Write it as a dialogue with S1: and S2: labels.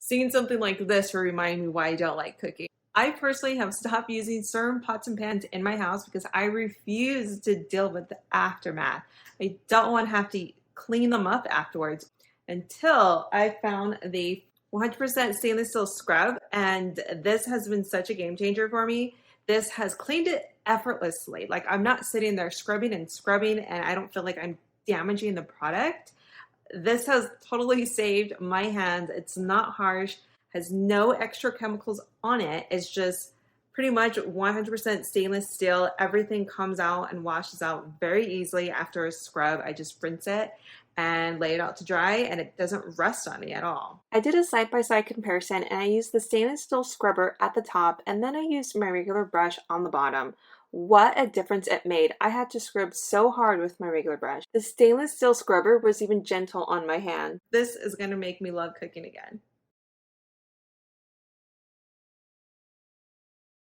S1: Seeing something like this will remind me why I don't like cooking. I personally have stopped using certain pots and pans in my house because I refuse to deal with the aftermath. I don't want to have to clean them up afterwards until I found the 100% stainless steel scrub, and this has been such a game changer for me. This has cleaned it effortlessly. Like, I'm not sitting there scrubbing and scrubbing, and I don't feel like I'm damaging the product. This has totally saved my hands. It's not harsh, has no extra chemicals on it. It's just pretty much 100% stainless steel. Everything comes out and washes out very easily after a scrub. I just rinse it and lay it out to dry, and it doesn't rust on me at all. I did a side-by-side comparison, and I used the stainless steel scrubber at the top, and then I used my regular brush on the bottom. What a difference it made. I had to scrub so hard with my regular brush. The stainless steel scrubber was even gentle on my hand. This is going to make me love cooking again.